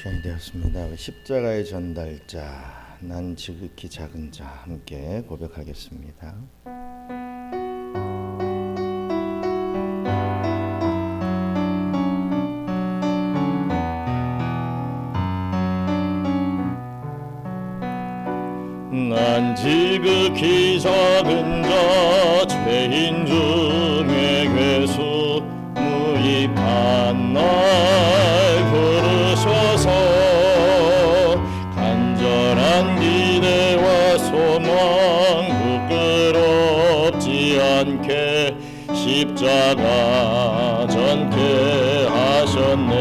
시간이 되었습니다. 십자가의 전달자, 난 지극히 작은 자, 함께 고백하겠습니다. 난 지극히 작은 자, 죄인 중에 괴수, 무익한 날 부르셔서 간절한 기대와 소망 부끄럽지 않게 십자가 전케 하셨네.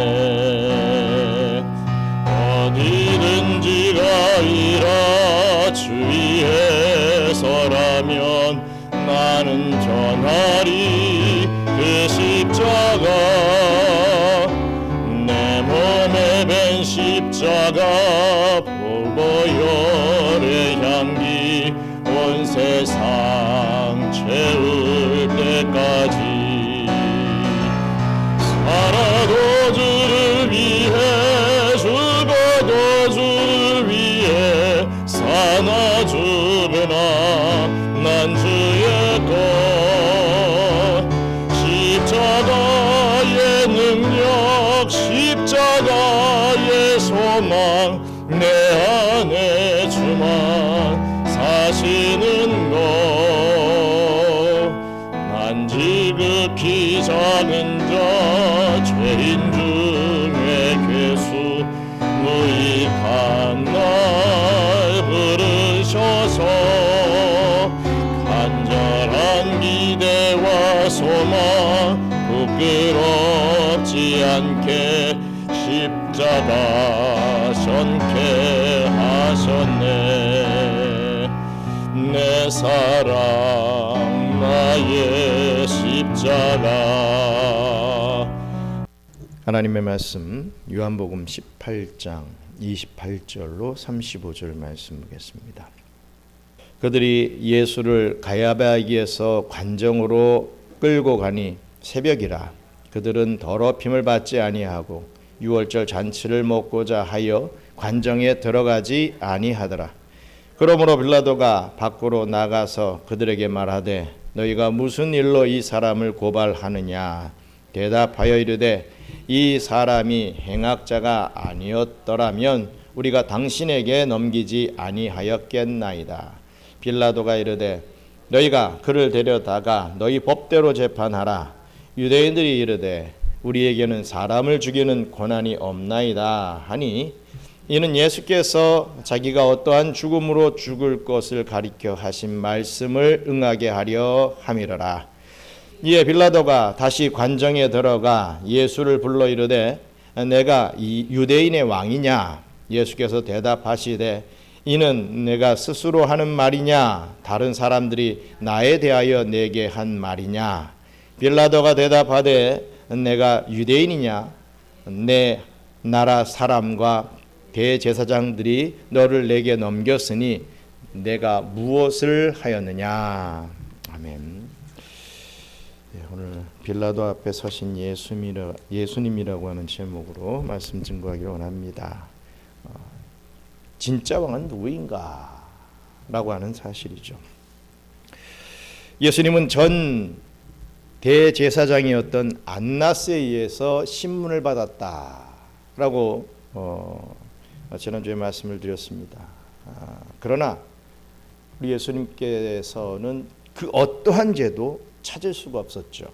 어디든지 가이라 주위에서라면 나는 전하리 그 십자가. 내 몸에 밴 십자가 보혈의 향기 온 세상 채울 때까지 살아도 주를 위해 죽어도 주를 위해 사나 죽으나 난 주의 것. 십자가의 능력 십자가의 소망 내 안에 주만 사시는 것. 난 지극히 작은 자 죄인 중에 괴수 무익한 날 부르셔서 간절한 기대와 소망 부끄럽지 않게 십자가 전케 하셨네. 내 사랑 나의 십자가. 하나님의 말씀 요한복음 18장 28절로 35절 말씀 보겠습니다. 그들이 예수를 가야바에게서 관정으로 끌고 가니 새벽이라 그들은 더럽힘을 받지 아니하고 유월절 잔치를 먹고자 하여 관정에 들어가지 아니하더라. 그러므로 빌라도가 밖으로 나가서 그들에게 말하되 너희가 무슨 일로 이 사람을 고발하느냐. 대답하여 이르되 이 사람이 행악자가 아니었더라면 우리가 당신에게 넘기지 아니하였겠나이다. 빌라도가 이르되 너희가 그를 데려다가 너희 법대로 재판하라. 유대인들이 이르되 우리에게는 사람을 죽이는 권한이 없나이다 하니 이는 예수께서 자기가 어떠한 죽음으로 죽을 것을 가리켜 하신 말씀을 응하게 하려 함이러라. 이에 빌라도가 다시 관정에 들어가 예수를 불러 이르되 내가 이 유대인의 왕이냐. 예수께서 대답하시되 이는 내가 스스로 하는 말이냐 다른 사람들이 나에 대하여 내게 한 말이냐. 빌라도가 대답하되 내가 유대인이냐. 내 나라 사람과 대제사장들이 너를 내게 넘겼으니 내가 무엇을 하였느냐. 아멘. 오늘 빌라도 앞에 서신 예수님이라고 하는 제목으로 말씀 증거하기를 원합니다. 진짜 왕은 누구인가? 라고 하는 사실이죠. 예수님은 전 대제사장이었던 안나스에 의해서 신문을 받았다라고 지난주에 말씀을 드렸습니다. 그러나 우리 예수님께서는 그 어떠한 죄도 찾을 수가 없었죠.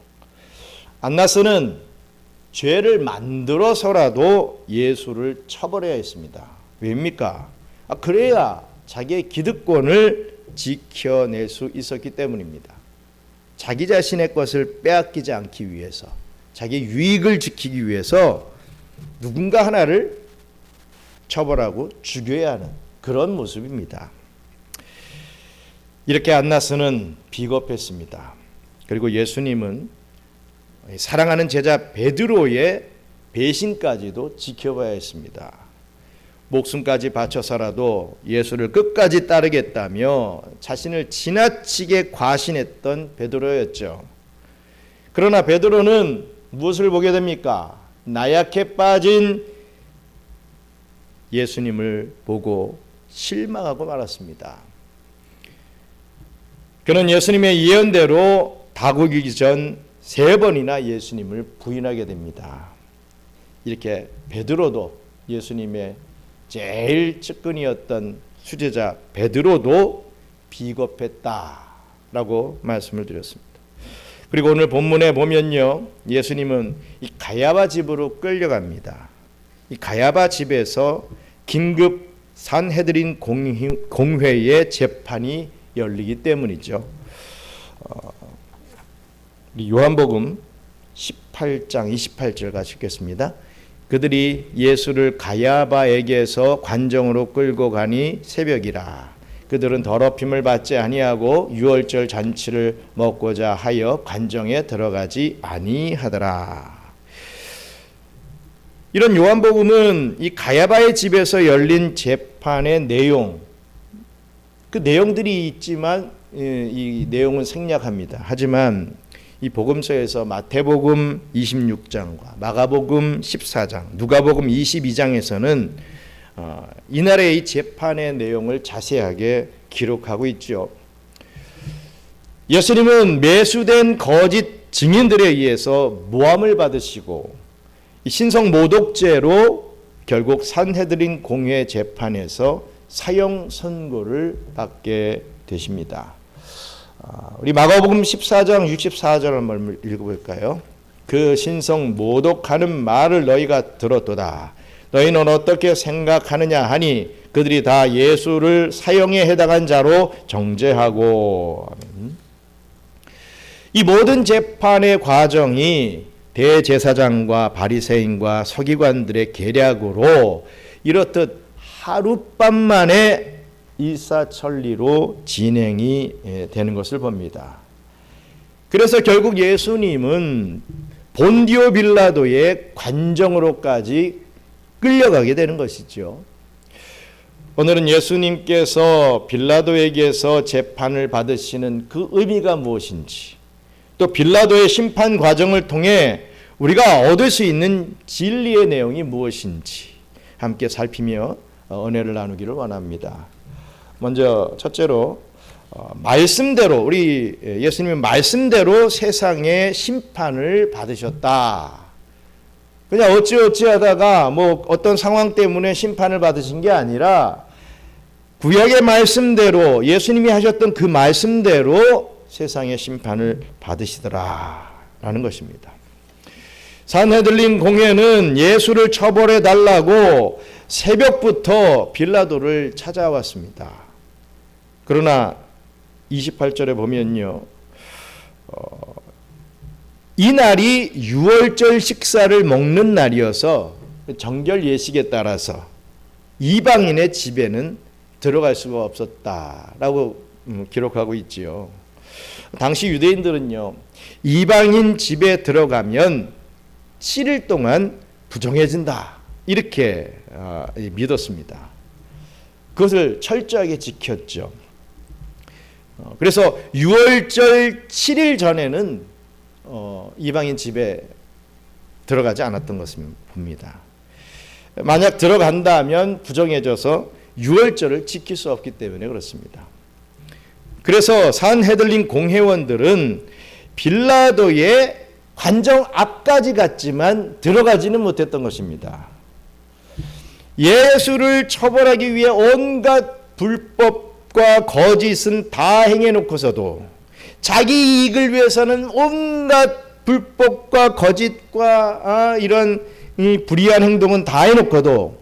안나스는 죄를 만들어서라도 예수를 처벌해야 했습니다. 왜입니까? 그래야 자기의 기득권을 지켜낼 수 있었기 때문입니다. 자기 자신의 것을 빼앗기지 않기 위해서, 자기의 유익을 지키기 위해서 누군가 하나를 처벌하고 죽여야 하는 그런 모습입니다. 이렇게 안나스는 비겁했습니다. 그리고 예수님은 사랑하는 제자 베드로의 배신까지도 지켜봐야 했습니다. 목숨까지 바쳐서라도 예수를 끝까지 따르겠다며 자신을 지나치게 과신했던 베드로였죠. 그러나 베드로는 무엇을 보게 됩니까? 나약해 빠진 예수님을 보고 실망하고 말았습니다. 그는 예수님의 예언대로 다구기 전 3번이나 예수님을 부인하게 됩니다. 이렇게 베드로도, 예수님의 제일 측근이었던 수제자 베드로도 비겁했다라고 말씀을 드렸습니다. 그리고 오늘 본문에 보면요, 예수님은 이 가야바 집으로 끌려갑니다. 이 가야바 집에서 긴급 산헤드린 공회의 재판이 열리기 때문이죠. 우리 요한복음 18장 28절 같이 읽겠습니다. 그들이 예수를 가야바에게서 관정으로 끌고 가니 새벽이라. 그들은 더럽힘을 받지 아니하고 유월절 잔치를 먹고자 하여 관정에 들어가지 아니하더라. 이런 요한복음은 이 가야바의 집에서 열린 재판의 내용, 그 내용들이 있지만 이 내용은 생략합니다. 하지만 이 복음서에서 마태복음 26장과 마가복음 14장, 누가복음 22장에서는 이날의 이 재판의 내용을 자세하게 기록하고 있죠. 예수님은 매수된 거짓 증인들에 의해서 모함을 받으시고 신성 모독죄로 결국 산헤드린 공회 재판에서 사형 선고를 받게 되십니다. 우리 마가복음 14장 64절 한번 읽어볼까요? 그 신성 모독하는 말을 너희가 들었도다. 너희는 어떻게 생각하느냐 하니 그들이 다 예수를 사형에 해당한 자로 정죄하고. 이 모든 재판의 과정이 대제사장과 바리새인과 서기관들의 계략으로 이렇듯 하룻밤 만에 일사천리로 진행이 되는 것을 봅니다. 그래서 결국 예수님은 본디오 빌라도의 관정으로까지 끌려가게 되는 것이죠. 오늘은 예수님께서 빌라도에게서 재판을 받으시는 그 의미가 무엇인지, 또 빌라도의 심판 과정을 통해 우리가 얻을 수 있는 진리의 내용이 무엇인지 함께 살피며 은혜를 나누기를 원합니다. 먼저 첫째로 말씀대로, 우리 예수님의 말씀대로 세상의 심판을 받으셨다. 그냥 어찌어찌 하다가 뭐 어떤 상황 때문에 심판을 받으신 게 아니라 구약의 말씀대로, 예수님이 하셨던 그 말씀대로 세상의 심판을 받으시더라라는 것입니다. 산헤들린 공회는 예수를 처벌해 달라고 새벽부터 빌라도를 찾아왔습니다. 그러나 28절에 보면요, 이 날이 유월절 식사를 먹는 날이어서 정결 예식에 따라서 이방인의 집에는 들어갈 수가 없었다라고 기록하고 있지요. 당시 유대인들은요, 이방인 집에 들어가면 7일 동안 부정해진다, 이렇게 믿었습니다. 그것을 철저하게 지켰죠. 그래서 유월절 7일 전에는 이방인 집에 들어가지 않았던 것을 봅니다. 만약 들어간다면 부정해져서 유월절을 지킬 수 없기 때문에 그렇습니다. 그래서 산헤들린 공회원들은 빌라도의 관정 앞까지 갔지만 들어가지는 못했던 것입니다. 예수를 처벌하기 위해 온갖 불법과 거짓은 다 행해놓고서도 자기 이익을 위해서는 온갖 불법과 거짓과 이런 불의한 행동은 다 해놓고도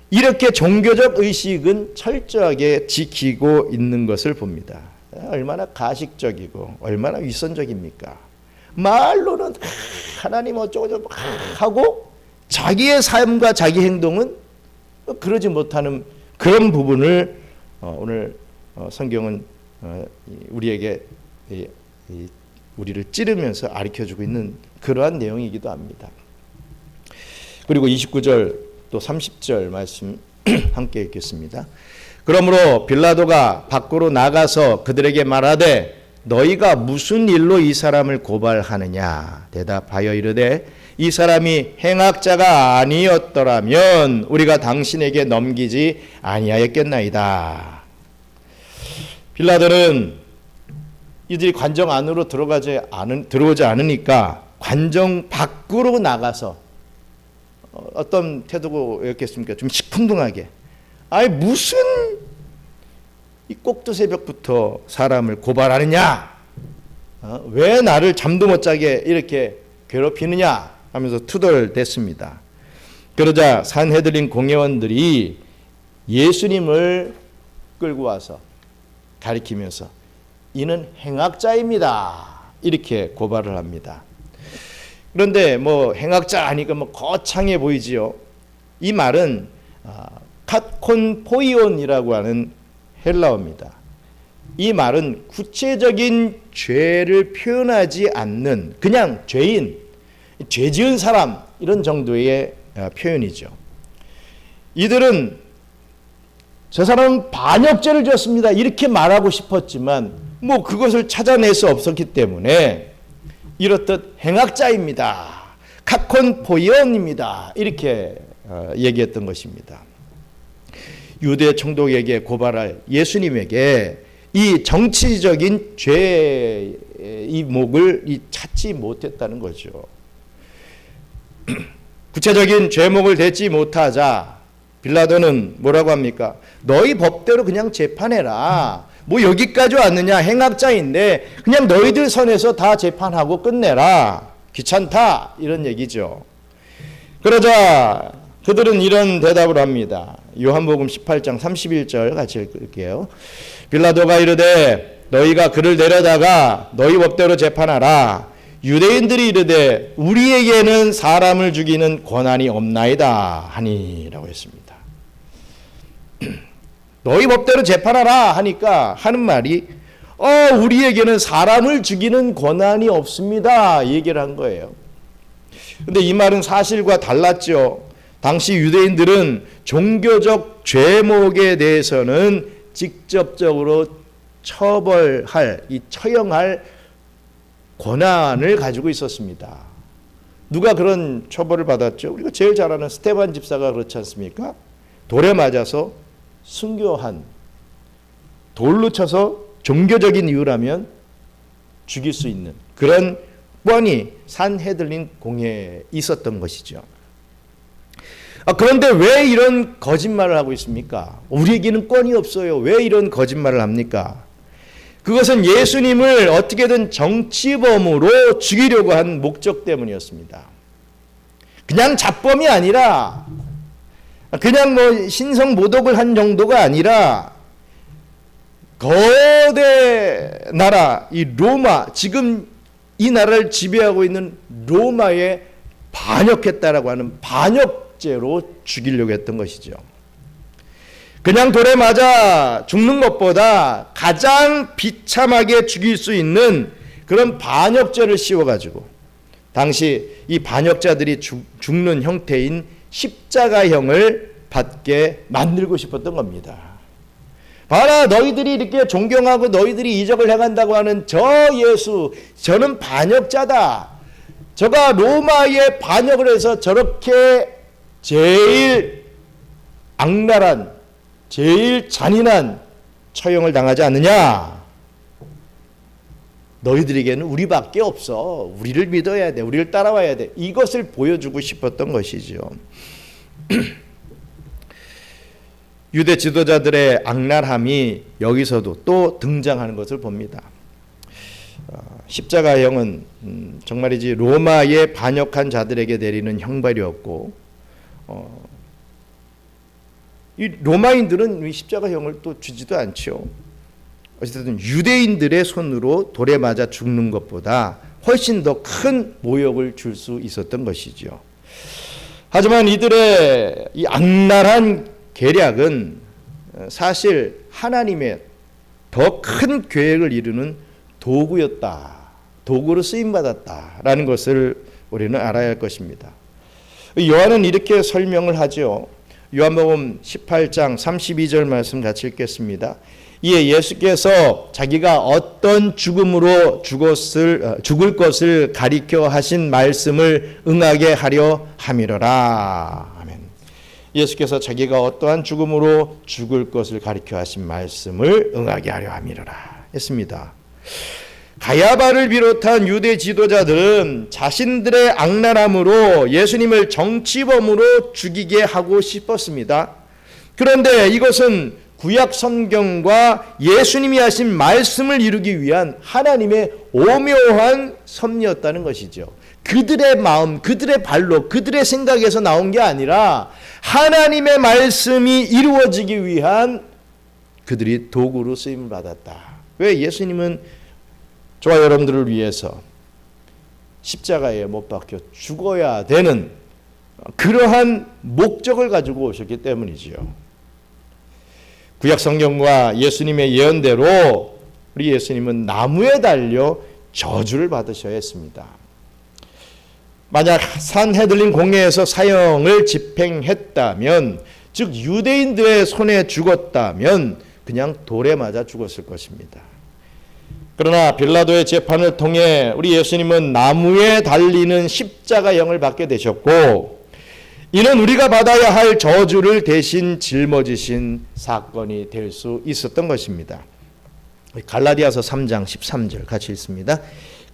이렇게 종교적 의식은 철저하게 지키고 있는 것을 봅니다. 얼마나 가식적이고 얼마나 위선적입니까? 말로는 하나님 어쩌고저쩌고 하고 자기의 삶과 자기 행동은 그러지 못하는 그런 부분을 오늘 성경은 우리에게 우리를 찌르면서 가르쳐주고 있는 그러한 내용이기도 합니다. 그리고 29절 또 30절 말씀 함께 읽겠습니다. 그러므로 빌라도가 밖으로 나가서 그들에게 말하되 너희가 무슨 일로 이 사람을 고발하느냐? 대답하여 이르되 이 사람이 행악자가 아니었더라면 우리가 당신에게 넘기지 아니하였겠나이다. 빌라도는 이들이 관정 안으로 들어오지 않으니까 관정 밖으로 나가서 어떤 태도였겠습니까? 좀 시큰둥하게, 아니 무슨 이 꼭두 새벽부터 사람을 고발하느냐, 왜 나를 잠도 못 자게 이렇게 괴롭히느냐 하면서 투덜댔습니다. 그러자 산헤드린 공회원들이 예수님을 끌고 와서 가리키면서 이는 행악자입니다 이렇게 고발을 합니다. 그런데 뭐 행악자 하니까 뭐 거창해 보이지요. 이 말은 카콘포이온이라고 하는 헬라어입니다. 이 말은 구체적인 죄를 표현하지 않는 그냥 죄인, 죄 지은 사람 이런 정도의 표현이죠. 이들은 저 사람은 반역죄를 지었습니다 이렇게 말하고 싶었지만 뭐 그것을 찾아낼 수 없었기 때문에 이렇듯 행악자입니다, 카콘포이온입니다 이렇게 얘기했던 것입니다. 유대 총독에게 고발할 예수님에게 이 정치적인 죄의 목을 찾지 못했다는 거죠. 구체적인 죄목을 대지 못하자 빌라도는 뭐라고 합니까? 너희 법대로 그냥 재판해라. 뭐 여기까지 왔느냐, 행악자인데 그냥 너희들 선에서 다 재판하고 끝내라. 귀찮다 이런 얘기죠. 그러자 그들은 이런 대답을 합니다. 요한복음 18장 31절 같이 읽을게요. 빌라도가 이르되 너희가 그를 데려다가 너희 법대로 재판하라. 유대인들이 이르되 우리에게는 사람을 죽이는 권한이 없나이다 하니라고 했습니다. 너희 법대로 재판하라 하니까 하는 말이 우리에게는 사람을 죽이는 권한이 없습니다 얘기를 한 거예요. 근데 이 말은 사실과 달랐죠. 당시 유대인들은 종교적 죄목에 대해서는 직접적으로 처형할 권한을 가지고 있었습니다. 누가 그런 처벌을 받았죠? 우리가 제일 잘 아는 스테반 집사가 그렇지 않습니까? 돌에 맞아서 순교한, 돌로 쳐서 종교적인 이유라면 죽일 수 있는 그런 권이 산헤들린 공회에 있었던 것이죠. 그런데 왜 이런 거짓말을 하고 있습니까? 우리에게는 권이 없어요. 왜 이런 거짓말을 합니까? 그것은 예수님을 어떻게든 정치범으로 죽이려고 한 목적 때문이었습니다. 그냥 잡범이 아니라 그냥 뭐 신성 모독을 한 정도가 아니라 거대 나라 이 로마, 지금 이 나라를 지배하고 있는 로마에 반역했다라고 하는 반역죄로 죽이려고 했던 것이죠. 그냥 돌에 맞아 죽는 것보다 가장 비참하게 죽일 수 있는 그런 반역죄를 씌워가지고 당시 이 반역자들이 죽는 형태인 십자가형을 받게 만들고 싶었던 겁니다. 봐라, 너희들이 이렇게 존경하고 너희들이 이적을 행한다고 하는 저 예수, 저는 반역자다. 저가 로마에 반역을 해서 저렇게 제일 악랄한, 제일 잔인한 처형을 당하지 않느냐. 너희들에게는 우리밖에 없어. 우리를 믿어야 돼. 우리를 따라와야 돼. 이것을 보여주고 싶었던 것이죠. 유대 지도자들의 악랄함이 여기서도 또 등장하는 것을 봅니다. 십자가형은 정말이지 로마에 반역한 자들에게 내리는 형벌이었고 이 로마인들은 이 십자가형을 또 주지도 않죠. 어쨌든 유대인들의 손으로 돌에 맞아 죽는 것보다 훨씬 더 큰 모욕을 줄 수 있었던 것이죠. 하지만 이들의 이 악랄한 계략은 사실 하나님의 더 큰 계획을 이루는 도구였다. 도구로 쓰임받았다라는 것을 우리는 알아야 할 것입니다. 요한은 이렇게 설명을 하죠. 요한복음 18장 32절 말씀 같이 읽겠습니다. 이에 예수께서 자기가 어떤 죽음으로 죽을 것을 가리켜 하신 말씀을 응하게 하려 함이로라. 아멘. 예수께서 자기가 어떠한 죽음으로 죽을 것을 가리켜 하신 말씀을 응하게 하려 함이로라 했습니다. 가야바를 비롯한 유대 지도자들은 자신들의 악랄함으로 예수님을 정치범으로 죽이게 하고 싶었습니다. 그런데 이것은 구약 성경과 예수님이 하신 말씀을 이루기 위한 하나님의 오묘한 섭리였다는 것이죠. 그들의 마음, 그들의 발로, 그들의 생각에서 나온 게 아니라 하나님의 말씀이 이루어지기 위한 그들이 도구로 쓰임을 받았다. 왜? 예수님은 저와 여러분들을 위해서 십자가에 못 박혀 죽어야 되는 그러한 목적을 가지고 오셨기 때문이지요. 구약 성경과 예수님의 예언대로 우리 예수님은 나무에 달려 저주를 받으셔야 했습니다. 만약 산헤들린 공회에서 사형을 집행했다면, 즉 유대인들의 손에 죽었다면 그냥 돌에 맞아 죽었을 것입니다. 그러나 빌라도의 재판을 통해 우리 예수님은 나무에 달리는 십자가형을 받게 되셨고, 이는 우리가 받아야 할 저주를 대신 짊어지신 사건이 될 수 있었던 것입니다. 갈라디아서 3장 13절 같이 읽습니다.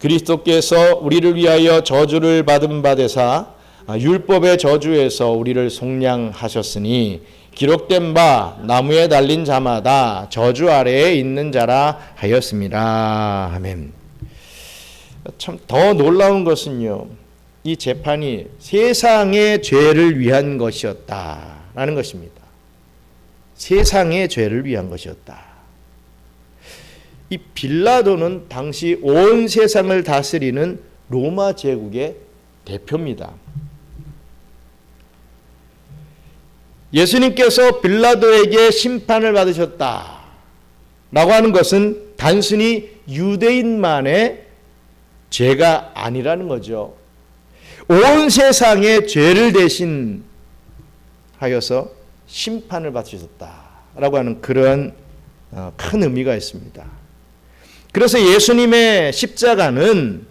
그리스도께서 우리를 위하여 저주를 받은 바 되사 율법의 저주에서 우리를 속량하셨으니 기록된 바 나무에 달린 자마다 저주 아래에 있는 자라 하였습니다. 아멘. 참 더 놀라운 것은요, 이 재판이 세상의 죄를 위한 것이었다라는 것입니다. 세상의 죄를 위한 것이었다. 이 빌라도는 당시 온 세상을 다스리는 로마 제국의 대표입니다. 예수님께서 빌라도에게 심판을 받으셨다라고 하는 것은 단순히 유대인만의 죄가 아니라는 거죠. 온 세상의 죄를 대신하여서 심판을 받으셨다라고 하는 그런 큰 의미가 있습니다. 그래서 예수님의 십자가는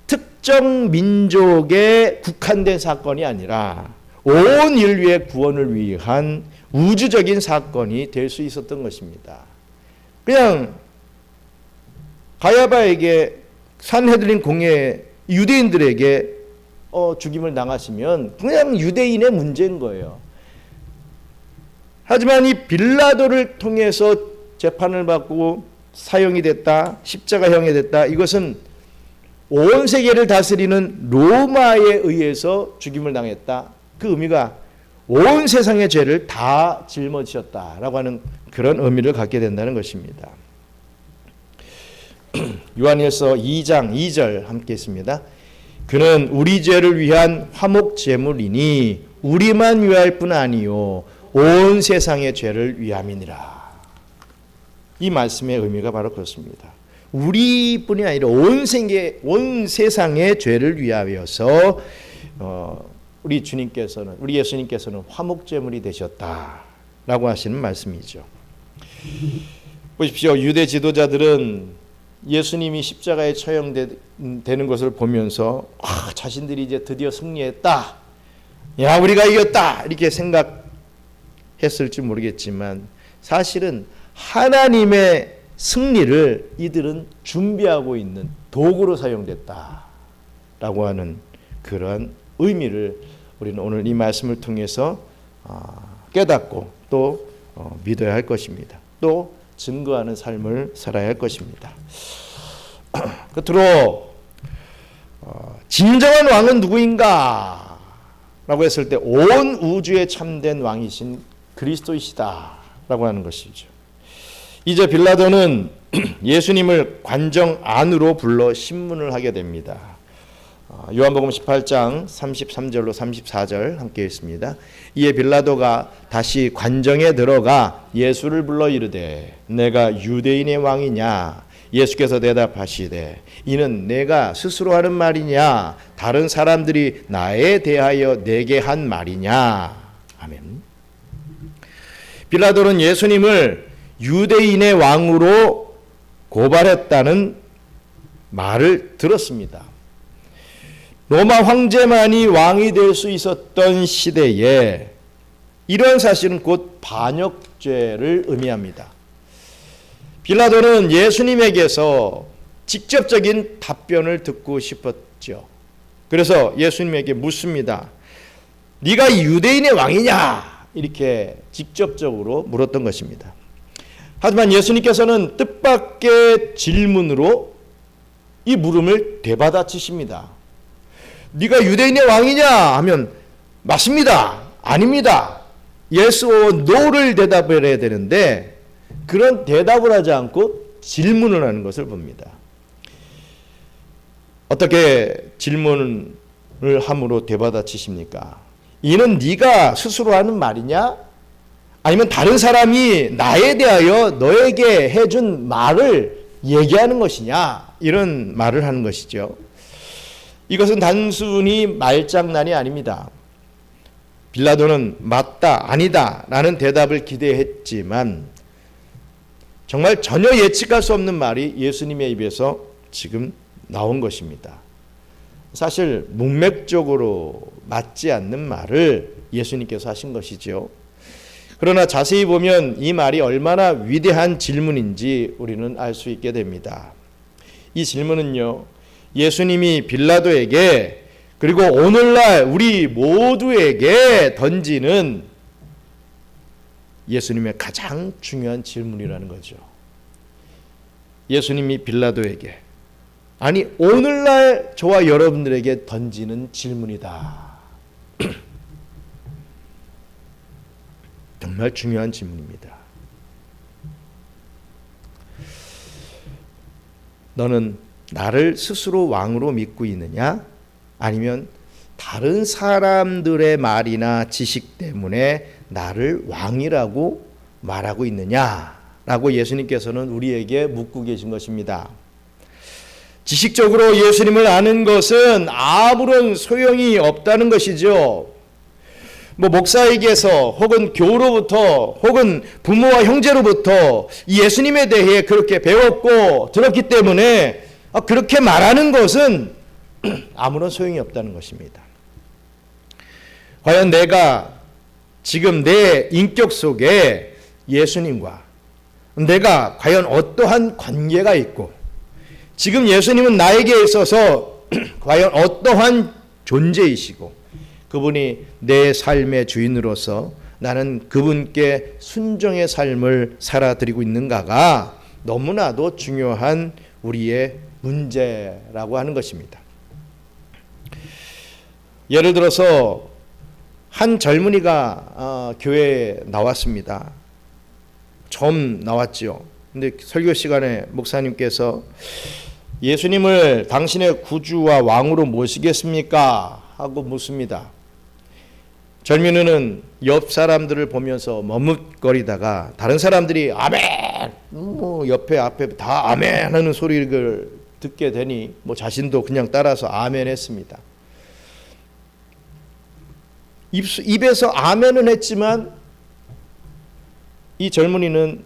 특정 민족에 국한된 사건이 아니라 온 인류의 구원을 위한 우주적인 사건이 될 수 있었던 것입니다. 그냥 가야바에게 산헤드린 공회 유대인들에게 죽임을 당하시면 그냥 유대인의 문제인 거예요. 하지만 이 빌라도를 통해서 재판을 받고 사형이 됐다, 십자가형이 됐다, 이것은 온 세계를 다스리는 로마에 의해서 죽임을 당했다. 그 의미가 온 세상의 죄를 다 짊어지셨다라고 하는 그런 의미를 갖게 된다는 것입니다. 요한일서 2장 2절 함께 있습니다. 그는 우리 죄를 위한 화목 제물이니 우리만 위할 뿐 아니요 온 세상의 죄를 위함이니라. 이 말씀의 의미가 바로 그렇습니다. 우리뿐이 아니라 온 세상의 죄를 위하여서 우리 주님께서는, 우리 예수님께서는 화목 제물이 되셨다라고 하시는 말씀이죠. 보십시오. 유대 지도자들은 예수님이 십자가에 처형되는 것을 보면서 자신들이 이제 드디어 승리했다, 야 우리가 이겼다 이렇게 생각했을지 모르겠지만 사실은 하나님의 승리를 이들은 준비하고 있는 도구로 사용됐다라고 하는 그런 의미를 우리는 오늘 이 말씀을 통해서 깨닫고 또 믿어야 할 것입니다. 또 증거하는 삶을 살아야 할 것입니다. 끝으로 진정한 왕은 누구인가? 라고 했을 때 온 우주에 참된 왕이신 그리스도이시다라고 하는 것이죠. 이제 빌라도는 예수님을 관정 안으로 불러 신문을 하게 됩니다. 요한복음 18장 33절로 34절 함께 읽습니다. 이에 빌라도가 다시 관정에 들어가 예수를 불러 이르되 내가 유대인의 왕이냐? 예수께서 대답하시되 이는 내가 스스로 하는 말이냐? 다른 사람들이 나에 대하여 내게 한 말이냐? 아멘. 빌라도는 예수님을 유대인의 왕으로 고발했다는 말을 들었습니다. 로마 황제만이 왕이 될 수 있었던 시대에 이런 사실은 곧 반역죄를 의미합니다. 빌라도는 예수님에게서 직접적인 답변을 듣고 싶었죠. 그래서 예수님에게 묻습니다. 네가 유대인의 왕이냐? 이렇게 직접적으로 물었던 것입니다. 하지만 예수님께서는 뜻밖의 질문으로 이 물음을 되받아치십니다. 네가 유대인의 왕이냐 하면 맞습니다. 아닙니다. Yes or No를 대답을 해야 되는데 그런 대답을 하지 않고 질문을 하는 것을 봅니다. 어떻게 질문을 함으로 되받아치십니까? 이는 네가 스스로 하는 말이냐? 아니면 다른 사람이 나에 대하여 너에게 해준 말을 얘기하는 것이냐? 이런 말을 하는 것이죠. 이것은 단순히 말장난이 아닙니다. 빌라도는 맞다, 아니다 라는 대답을 기대했지만 정말 전혀 예측할 수 없는 말이 예수님의 입에서 지금 나온 것입니다. 사실 문맥적으로 맞지 않는 말을 예수님께서 하신 것이죠. 그러나 자세히 보면 이 말이 얼마나 위대한 질문인지 우리는 알 수 있게 됩니다. 이 질문은요, 예수님이 빌라도에게 그리고 오늘날 우리 모두에게 던지는 예수님의 가장 중요한 질문이라는 거죠. 예수님이 빌라도에게, 아니 오늘날 저와 여러분들에게 던지는 질문이다. 정말 중요한 질문입니다. 너는 나를 스스로 왕으로 믿고 있느냐? 아니면 다른 사람들의 말이나 지식 때문에 나를 왕이라고 말하고 있느냐? 라고 예수님께서는 우리에게 묻고 계신 것입니다. 지식적으로 예수님을 아는 것은 아무런 소용이 없다는 것이죠. 목사에게서 혹은 교로부터 혹은 부모와 형제로부터 예수님에 대해 그렇게 배웠고 들었기 때문에 그렇게 말하는 것은 아무런 소용이 없다는 것입니다. 과연 내가 지금 내 인격 속에 예수님과 내가 과연 어떠한 관계가 있고 지금 예수님은 나에게 있어서 과연 어떠한 존재이시고 그분이 내 삶의 주인으로서 나는 그분께 순종의 삶을 살아드리고 있는가가 너무나도 중요한 우리의 문제라고 하는 것입니다. 예를 들어서 한 젊은이가 교회에 나왔습니다. 처음 나왔죠. 근데 설교 시간에 목사님께서 예수님을 당신의 구주와 왕으로 모시겠습니까? 하고 묻습니다. 젊은이는 옆 사람들을 보면서 머뭇거리다가 다른 사람들이 아멘, 옆에 앞에 다 아멘 하는 소리를 듣게 되니 자신도 그냥 따라서 아멘 했습니다. 입에서 아멘은 했지만 이 젊은이는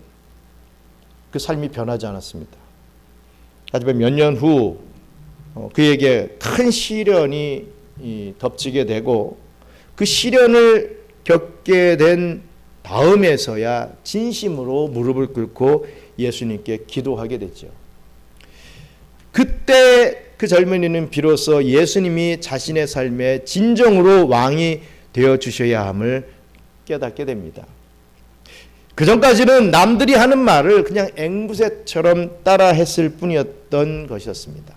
그 삶이 변하지 않았습니다. 하지만 몇 년 후 그에게 큰 시련이 덮치게 되고 그 시련을 겪게 된 다음에서야 진심으로 무릎을 꿇고 예수님께 기도하게 됐죠. 그때 그 젊은이는 비로소 예수님이 자신의 삶에 진정으로 왕이 되어 주셔야 함을 깨닫게 됩니다. 그 전까지는 남들이 하는 말을 그냥 앵무새처럼 따라 했을 뿐이었던 것이었습니다.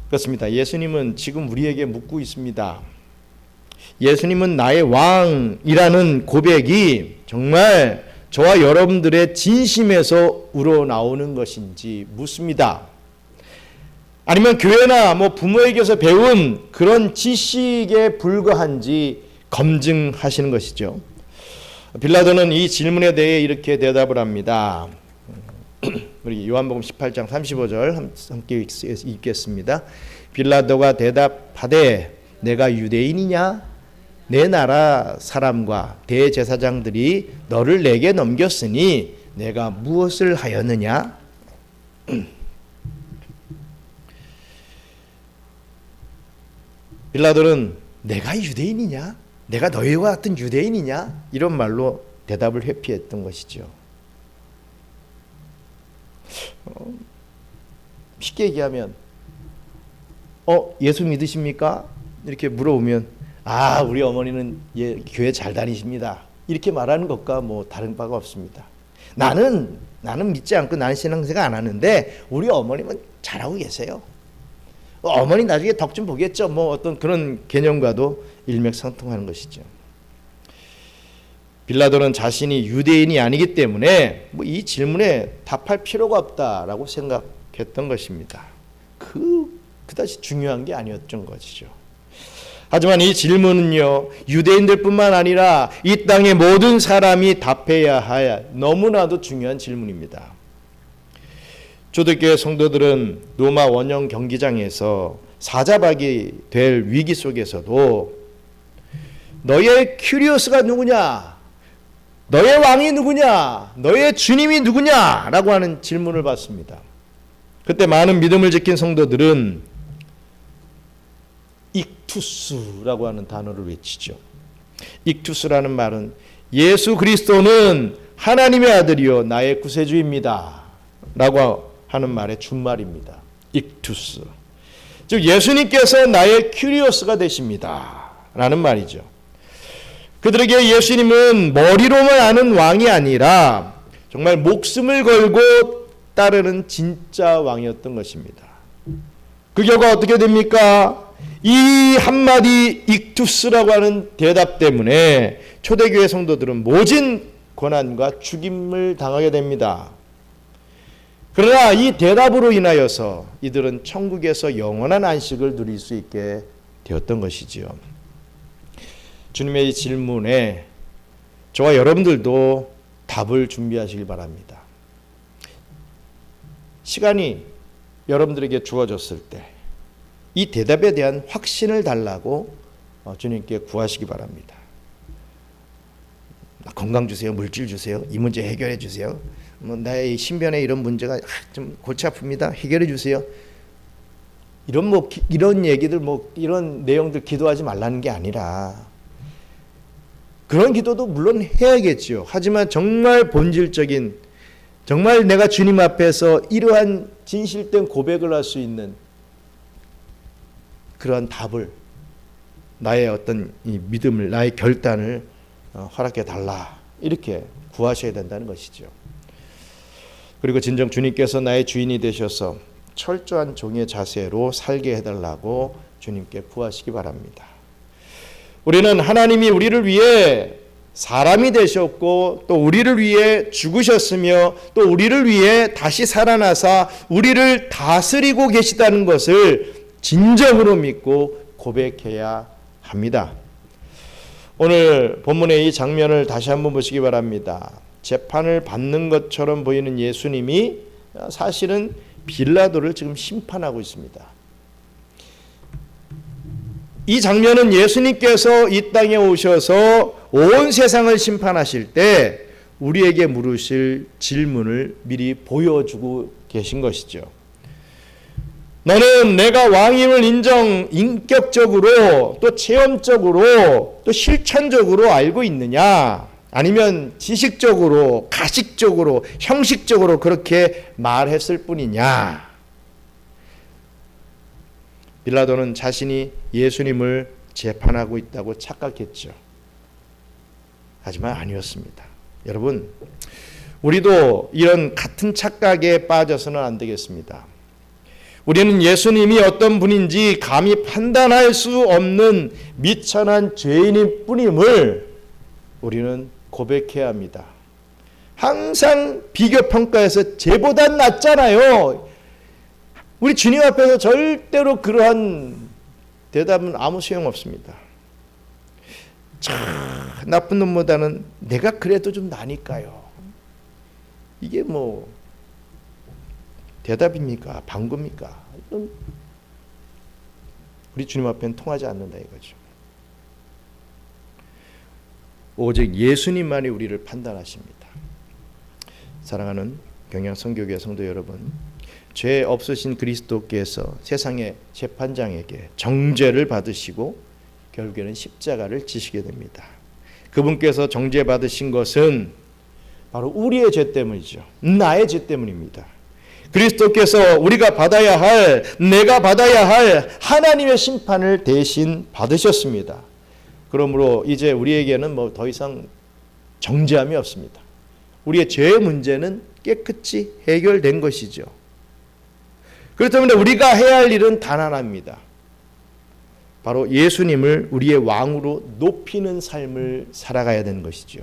그렇습니다. 예수님은 지금 우리에게 묻고 있습니다. 예수님은 나의 왕이라는 고백이 정말 저와 여러분들의 진심에서 우러나오는 것인지 묻습니다. 아니면 교회나 부모에게서 배운 그런 지식에 불과한지 검증하시는 것이죠. 빌라도는 이 질문에 대해 이렇게 대답을 합니다. 우리 요한복음 18장 35절 함께 읽겠습니다. 빌라도가 대답하되 내가 유대인이냐? 내 나라 사람과 대제사장들이 너를 내게 넘겼으니 내가 무엇을 하였느냐? 빌라도는 내가 유대인이냐? 내가 너희와 같은 유대인이냐? 이런 말로 대답을 회피했던 것이죠. 쉽게 얘기하면 예수 믿으십니까? 이렇게 물어보면 우리 어머니는 교회 잘 다니십니다. 이렇게 말하는 것과 뭐 다른 바가 없습니다. 나는 믿지 않고 나는 신앙생활 안 하는데 우리 어머님은 잘하고 계세요. 어머니 나중에 덕 좀 보겠죠. 뭐 어떤 그런 개념과도 일맥상통하는 것이죠. 빌라도는 자신이 유대인이 아니기 때문에 이 질문에 답할 필요가 없다라고 생각했던 것입니다. 그다지 중요한 게 아니었던 것이죠. 하지만 이 질문은요, 유대인들뿐만 아니라 이 땅의 모든 사람이 답해야 할 너무나도 중요한 질문입니다. 초대교회 성도들은 로마 원형 경기장에서 사자박이 될 위기 속에서도 너의 큐리오스가 누구냐? 너의 왕이 누구냐? 너의 주님이 누구냐? 라고 하는 질문을 받습니다. 그때 많은 믿음을 지킨 성도들은 익투스라고 하는 단어를 외치죠. 익투스라는 말은 예수 그리스도는 하나님의 아들이요 나의 구세주입니다 라고 하는 말의 준말입니다. 익투스. 즉 예수님께서 나의 큐리오스가 되십니다 라는 말이죠. 그들에게 예수님은 머리로만 아는 왕이 아니라 정말 목숨을 걸고 따르는 진짜 왕이었던 것입니다. 그 결과 어떻게 됩니까? 이 한마디 익투스라고 하는 대답 때문에 초대교회 성도들은 모진 고난과 죽임을 당하게 됩니다. 그러나 이 대답으로 인하여서 이들은 천국에서 영원한 안식을 누릴 수 있게 되었던 것이지요. 주님의 이 질문에 저와 여러분들도 답을 준비하시길 바랍니다. 시간이 여러분들에게 주어졌을 때 이 대답에 대한 확신을 달라고 주님께 구하시기 바랍니다. 건강 주세요, 물질 주세요, 이 문제 해결해 주세요. 나의 신변에 이런 문제가 좀 골치 아픕니다. 해결해 주세요. 이런 얘기들 이런 내용들 기도하지 말라는 게 아니라 그런 기도도 물론 해야겠죠. 하지만 정말 본질적인 정말 내가 주님 앞에서 이러한 진실된 고백을 할 수 있는 그러한 답을 나의 어떤 이 믿음을 나의 결단을 허락해 달라 이렇게 구하셔야 된다는 것이죠. 그리고 진정 주님께서 나의 주인이 되셔서 철저한 종의 자세로 살게 해달라고 주님께 구하시기 바랍니다. 우리는 하나님이 우리를 위해 사람이 되셨고 또 우리를 위해 죽으셨으며 또 우리를 위해 다시 살아나사 우리를 다스리고 계시다는 것을 진정으로 믿고 고백해야 합니다. 오늘 본문의 이 장면을 다시 한번 보시기 바랍니다. 재판을 받는 것처럼 보이는 예수님이 사실은 빌라도를 지금 심판하고 있습니다. 이 장면은 예수님께서 이 땅에 오셔서 온 세상을 심판하실 때 우리에게 물으실 질문을 미리 보여주고 계신 것이죠. 너는 내가 왕임을 인격적으로 또 체험적으로 또 실천적으로 알고 있느냐? 아니면 지식적으로, 가식적으로, 형식적으로 그렇게 말했을 뿐이냐? 빌라도는 자신이 예수님을 재판하고 있다고 착각했죠. 하지만 아니었습니다. 여러분, 우리도 이런 같은 착각에 빠져서는 안 되겠습니다. 우리는 예수님이 어떤 분인지 감히 판단할 수 없는 미천한 죄인일 뿐임을 우리는 고백해야 합니다. 항상 비교평가에서 쟤보단 낫잖아요. 우리 주님 앞에서 절대로 그러한 대답은 아무 소용없습니다. 나쁜 놈보다는 내가 그래도 좀 나니까요. 이게 대답입니까? 방구입니까? 우리 주님 앞에는 통하지 않는다 이거죠. 오직 예수님만이 우리를 판단하십니다. 사랑하는 경양선교교회 성도 여러분, 죄 없으신 그리스도께서 세상의 재판장에게 정죄를 받으시고 결국에는 십자가를 지시게 됩니다. 그분께서 정죄 받으신 것은 바로 우리의 죄 때문이죠. 나의 죄 때문입니다. 그리스도께서 우리가 받아야 할, 내가 받아야 할 하나님의 심판을 대신 받으셨습니다. 그러므로 이제 우리에게는 더 이상 정죄함이 없습니다. 우리의 죄의 문제는 깨끗이 해결된 것이죠. 그렇다면 우리가 해야 할 일은 단 하나입니다. 바로 예수님을 우리의 왕으로 높이는 삶을 살아가야 되는 것이죠.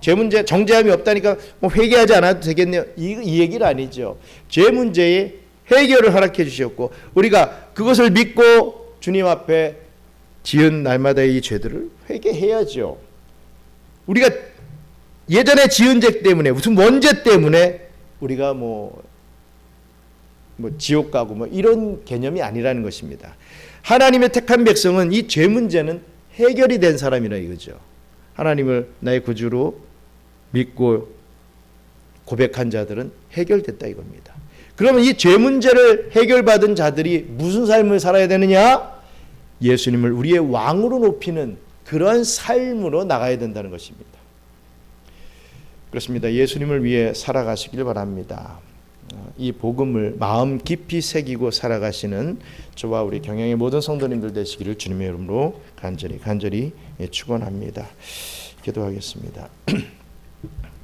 죄 문제 정죄함이 없다니까 회개하지 않아도 되겠네요. 이 얘기는 아니죠. 죄 문제에 해결을 허락해 주셨고 우리가 그것을 믿고 주님 앞에 지은 날마다의 이 죄들을 회개해야죠. 우리가 예전에 지은 죄 때문에 무슨 원죄 때문에 우리가 지옥 가고 이런 개념이 아니라는 것입니다. 하나님의 택한 백성은 이 죄 문제는 해결이 된 사람이라 이거죠. 하나님을 나의 구주로 믿고 고백한 자들은 해결됐다 이겁니다. 그러면 이 죄 문제를 해결받은 자들이 무슨 삶을 살아야 되느냐? 예수님을 우리의 왕으로 높이는 그런 삶으로 나가야 된다는 것입니다. 그렇습니다. 예수님을 위해 살아가시길 바랍니다. 이 복음을 마음 깊이 새기고 살아가시는 저와 우리 경영의 모든 성도님들 되시기를 주님의 이름으로 간절히 축원합니다. 기도하겠습니다.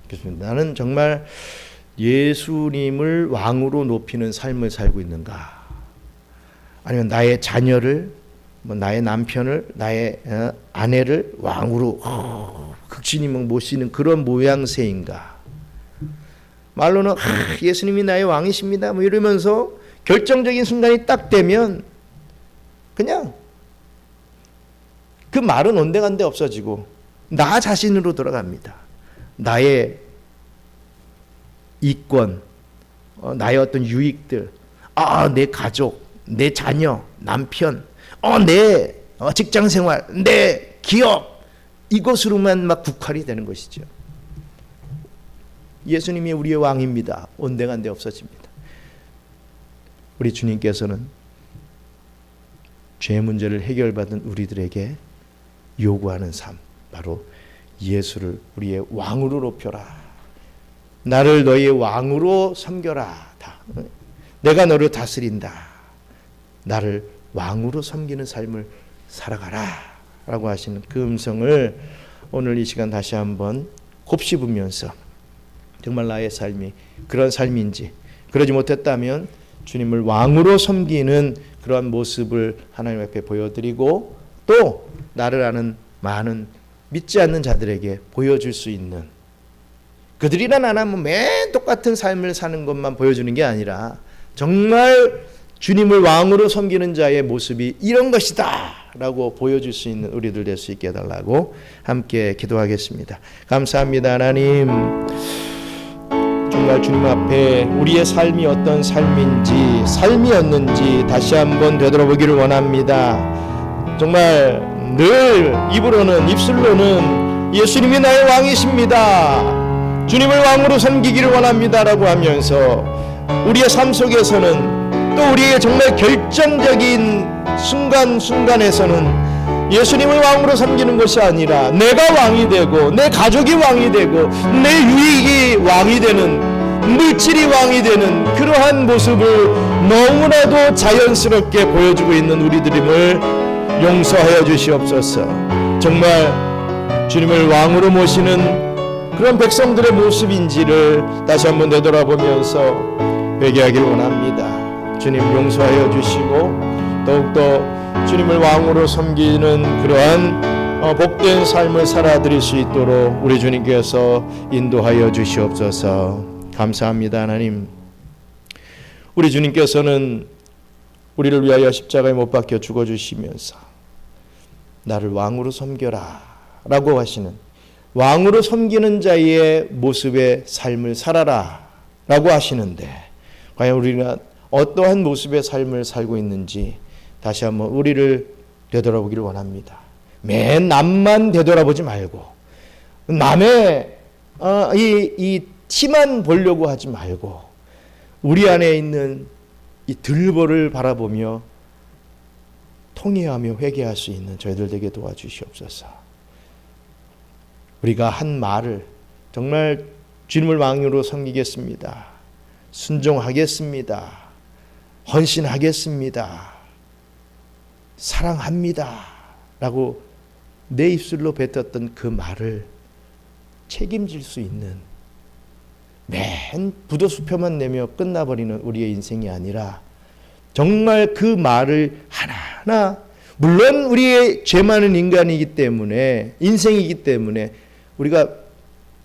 그렇습니다. 나는 정말 예수님을 왕으로 높이는 삶을 살고 있는가? 아니면 나의 자녀를, 나의 남편을, 나의 아내를 왕으로 극진히 모시는 그런 모양새인가? 말로는 예수님이 나의 왕이십니다 이러면서 결정적인 순간이 딱 되면 그냥 그 말은 온데간데 없어지고 나 자신으로 돌아갑니다. 나의 이권, 나의 어떤 유익들, 내 가족, 내 자녀, 남편, 내 직장생활, 내 기업, 이것으로만 막 국할이 되는 것이죠. 예수님이 우리의 왕입니다. 온데간데 없어집니다. 우리 주님께서는 죄 문제를 해결받은 우리들에게 요구하는 삶, 바로 예수를 우리의 왕으로 높여라. 나를 너희의 왕으로 섬겨라. 내가 너를 다스린다. 나를 왕으로 섬기는 삶을 살아가라 라고 하시는 그 음성을 오늘 이 시간 다시 한번 곱씹으면서 정말 나의 삶이 그런 삶인지, 그러지 못했다면 주님을 왕으로 섬기는 그러한 모습을 하나님 앞에 보여드리고 또 나를 아는 많은 믿지 않는 자들에게 보여줄 수 있는, 그들이나 나나 매일 똑같은 삶을 사는 것만 보여주는 게 아니라 정말 주님을 왕으로 섬기는 자의 모습이 이런 것이다 라고 보여줄 수 있는 우리들 될 수 있게 해달라고 함께 기도하겠습니다. 감사합니다. 하나님, 정말 주님 앞에 우리의 삶이 어떤 삶이었는지 다시 한번 되돌아보기를 원합니다. 정말 늘 입술로는 예수님이 나의 왕이십니다, 주님을 왕으로 섬기기를 원합니다라고 하면서 우리의 삶 속에서는 또 우리의 정말 결정적인 순간에서는 예수님을 왕으로 섬기는 것이 아니라 내가 왕이 되고 내 가족이 왕이 되고 내 유익이 왕이 되는, 물질이 왕이 되는 그러한 모습을 너무나도 자연스럽게 보여주고 있는 우리들임을 용서하여 주시옵소서. 정말 주님을 왕으로 모시는 그런 백성들의 모습인지를 다시 한번 되돌아보면서 회개하길 원합니다. 주님 용서하여 주시고 더욱더 주님을 왕으로 섬기는 그러한 복된 삶을 살아드릴 수 있도록 우리 주님께서 인도하여 주시옵소서. 감사합니다. 하나님, 우리 주님께서는 우리를 위하여 십자가에 못 박혀 죽어주시면서 나를 왕으로 섬겨라 라고 하시는, 왕으로 섬기는 자의 모습의 삶을 살아라 라고 하시는데 과연 우리가 어떠한 모습의 삶을 살고 있는지 다시 한번 우리를 되돌아보기를 원합니다. 맨 남만 되돌아보지 말고 남의 이 티만 보려고 하지 말고 우리 안에 있는 이 들보를 바라보며 통회하며 회개할 수 있는 저희들 되게 도와주시옵소서. 우리가 한 말을 정말 주님을 왕으로 섬기겠습니다. 순종하겠습니다. 헌신하겠습니다. 사랑합니다. 라고 내 입술로 뱉었던 그 말을 책임질 수 있는 맨 부도수표만 내며 끝나버리는 우리의 인생이 아니라 정말 그 말을 하나하나 물론 우리의 죄 많은 인간이기 때문에 인생이기 때문에 우리가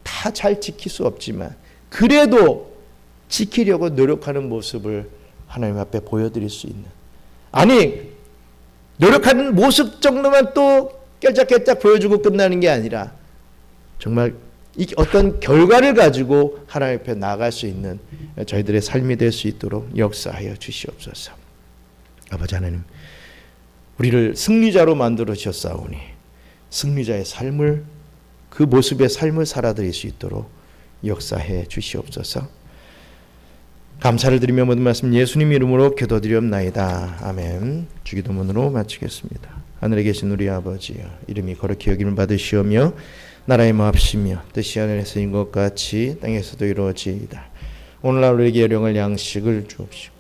다 잘 지킬 수 없지만 그래도 지키려고 노력하는 모습을 하나님 앞에 보여드릴 수 있는 아니 노력하는 모습 정도만 또 깨짝깨짝 보여주고 끝나는 게 아니라 정말 어떤 결과를 가지고 하나님 앞에 나아갈 수 있는 저희들의 삶이 될 수 있도록 역사하여 주시옵소서. 아버지 하나님 우리를 승리자로 만들어 주셨사오니 승리자의 삶을 그 모습의 삶을 살아드릴 수 있도록 역사해 주시옵소서. 감사를 드리며 모든 말씀 예수님 이름으로 기도드리옵나이다. 아멘. 주기도문으로 마치겠습니다. 하늘에 계신 우리 아버지여 이름이 거룩히 여김을 받으시오며 나라의 마옵시며 뜻이 하늘에서 인 것 같이 땅에서도 이루어지이다. 오늘날 우리에게 일용할 양식을 주옵시고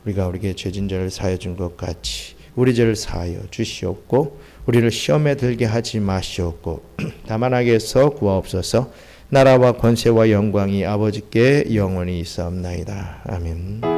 우리가 우리에게 죄진 자를 사하여 준 것 같이 우리 죄를 사하여 주시옵고 우리를 시험에 들게 하지 마시옵고 다만 악에서 구하옵소서. 나라와 권세와 영광이 아버지께 영원히 있사옵나이다. 아멘.